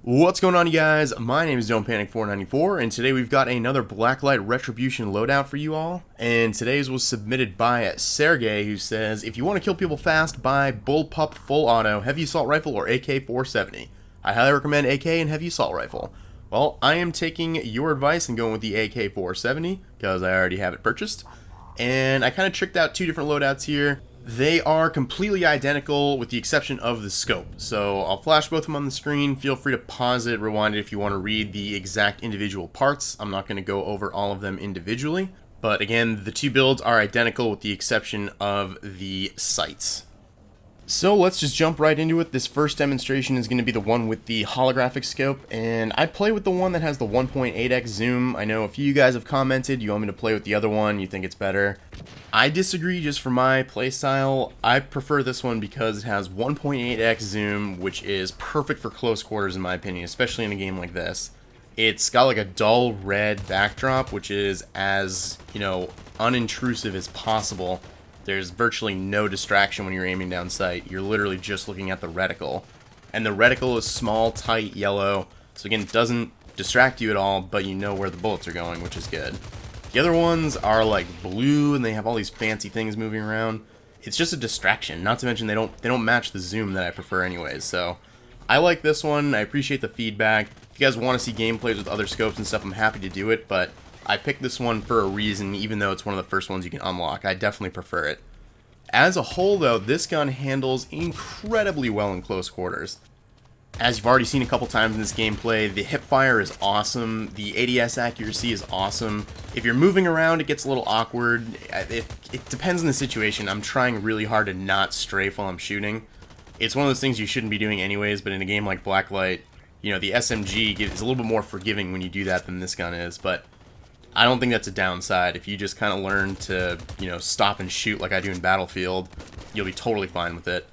What's going on, you guys? My name is Don't Panic 494, and today we've got another Blacklight Retribution loadout for you all. And today's was submitted by Sergey, who says, if you want to kill people fast, buy Bullpup Full Auto, Heavy Assault Rifle, or AK470. I highly recommend AK and Heavy Assault Rifle. Well, I am taking your advice and going with the AK470, because I already have it purchased. And I kind of tricked out two different loadouts here. They are completely identical with the exception of the scope. So I'll flash both of them on the screen. Feel free to pause it, rewind it if you want to read the exact individual parts. I'm not going to go over all of them individually. But again, the two builds are identical with the exception of the sights. So let's just jump right into it. This first demonstration is going to be the one with the holographic scope, and I play with the one that has the 1.8x zoom. I know a few of you guys have commented you want me to play with the other one, you think it's better. I disagree just for my playstyle. I prefer this one because it has 1.8x zoom, which is perfect for close quarters in my opinion, especially in a game like this. It's got like a dull red backdrop, which is as, unintrusive as possible. There's virtually no distraction when you're aiming down sight. You're literally just looking at the reticle. And the reticle is small, tight, yellow. So again, it doesn't distract you at all, but you know where the bullets are going, which is good. The other ones are like blue and they have all these fancy things moving around. It's just a distraction, not to mention they don't match the zoom that I prefer anyways. So I like this one. I appreciate the feedback. If you guys want to see gameplays with other scopes and stuff, I'm happy to do it, but I picked this one for a reason, even though it's one of the first ones you can unlock. I definitely prefer it. As a whole, though, this gun handles incredibly well in close quarters. As you've already seen a couple times in this gameplay, the hipfire is awesome, the ADS accuracy is awesome. If you're moving around, it gets a little awkward. It depends on the situation. I'm trying really hard to not strafe while I'm shooting. It's one of those things you shouldn't be doing anyways, but in a game like Blacklight, the SMG is a little bit more forgiving when you do that than this gun is, but I don't think that's a downside. If you just kind of learn to, stop and shoot like I do in Battlefield, you'll be totally fine with it.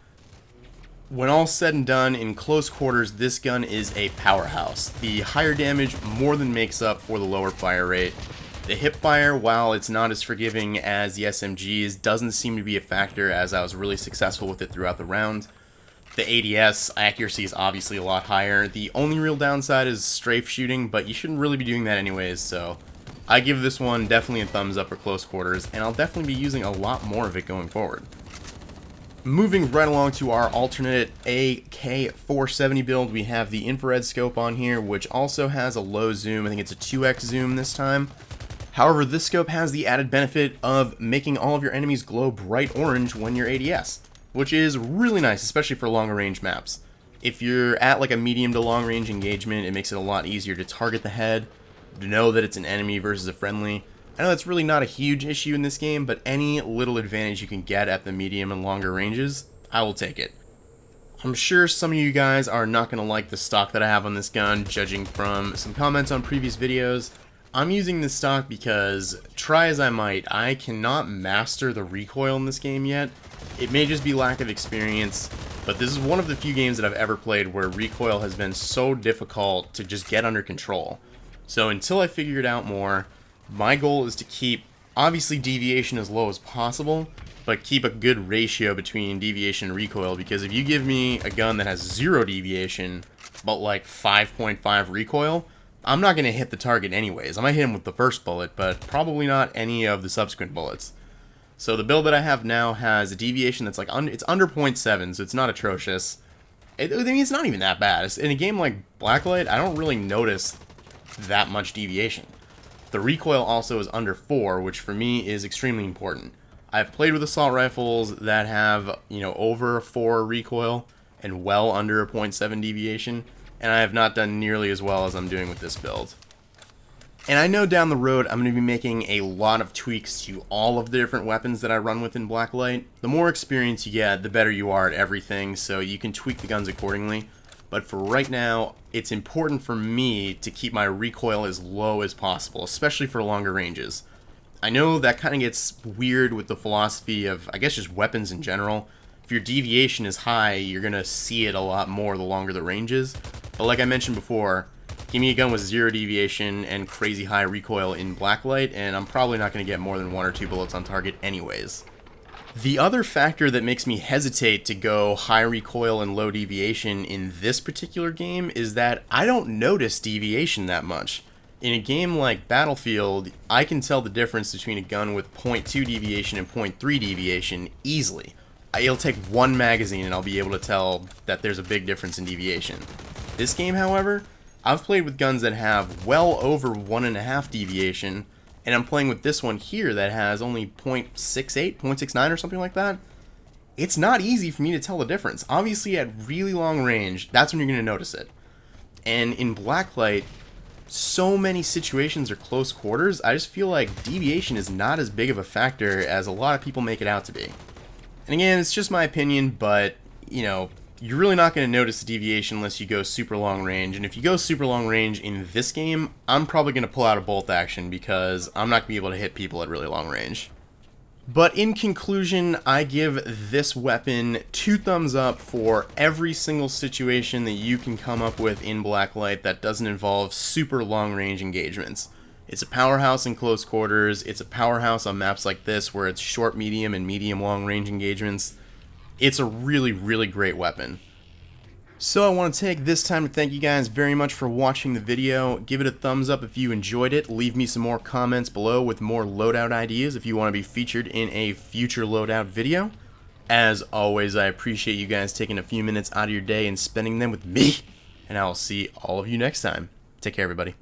When all's said and done, in close quarters, this gun is a powerhouse. The higher damage more than makes up for the lower fire rate. The hipfire, while it's not as forgiving as the SMGs, doesn't seem to be a factor as I was really successful with it throughout the round. The ADS accuracy is obviously a lot higher. The only real downside is strafe shooting, but you shouldn't really be doing that anyways, so I give this one definitely a thumbs up for close quarters, and I'll definitely be using a lot more of it going forward. Moving right along to our alternate AK470 build, we have the infrared scope on here, which also has a low zoom. I think it's a 2x zoom this time. However, this scope has the added benefit of making all of your enemies glow bright orange when you're ADS, which is really nice, especially for longer range maps. If you're at like a medium to long range engagement, it makes it a lot easier to target the head, to know that it's an enemy versus a friendly. I know that's really not a huge issue in this game, but any little advantage you can get at the medium and longer ranges, I will take it. I'm sure some of you guys are not going to like the stock that I have on this gun, judging from some comments on previous videos. I'm using this stock because, try as I might, I cannot master the recoil in this game yet. It may just be lack of experience, but this is one of the few games that I've ever played where recoil has been so difficult to just get under control. So until I figure it out more, my goal is to keep, obviously, deviation as low as possible, but keep a good ratio between deviation and recoil, because if you give me a gun that has 0 deviation, but like 5.5 recoil, I'm not going to hit the target anyways. I might hit him with the first bullet, but probably not any of the subsequent bullets. So the build that I have now has a deviation that's like, it's under 0.7, so it's not atrocious. I mean, it's not even that bad. In a game like Blacklight, I don't really notice that much deviation. The recoil also is under 4, which for me is extremely important. I've played with assault rifles that have, over 4 recoil and well under a 0.7 deviation, and I have not done nearly as well as I'm doing with this build. And I know down the road I'm going to be making a lot of tweaks to all of the different weapons that I run with in Blacklight. The more experience you get, the better you are at everything, so you can tweak the guns accordingly. But for right now, it's important for me to keep my recoil as low as possible, especially for longer ranges. I know that kind of gets weird with the philosophy of, I guess, just weapons in general. If your deviation is high, you're going to see it a lot more the longer the range is. But like I mentioned before, give me a gun with 0 deviation and crazy high recoil in Blacklight, and I'm probably not going to get more than 1 or 2 bullets on target anyways. The other factor that makes me hesitate to go high recoil and low deviation in this particular game is that I don't notice deviation that much. In a game like Battlefield, I can tell the difference between a gun with 0.2 deviation and 0.3 deviation easily. It'll take one magazine and I'll be able to tell that there's a big difference in deviation. This game, however, I've played with guns that have well over 1.5 deviation, and I'm playing with this one here that has only 0.68, 0.69 or something like that. It's not easy for me to tell the difference. Obviously, at really long range, that's when you're going to notice it. And in Blacklight, so many situations are close quarters, I just feel like deviation is not as big of a factor as a lot of people make it out to be. And again, it's just my opinion, but, you know, you're really not going to notice the deviation unless you go super long range. And if you go super long range in this game, I'm probably going to pull out a bolt action because I'm not going to be able to hit people at really long range. But in conclusion, I give this weapon 2 thumbs up for every single situation that you can come up with in Blacklight that doesn't involve super long range engagements. It's a powerhouse in close quarters, it's a powerhouse on maps like this where it's short, medium, and medium long range engagements. It's a really, really great weapon. So I want to take this time to thank you guys very much for watching the video. Give it a thumbs up if you enjoyed it. Leave me some more comments below with more loadout ideas if you want to be featured in a future loadout video. As always, I appreciate you guys taking a few minutes out of your day and spending them with me. And I will see all of you next time. Take care, everybody.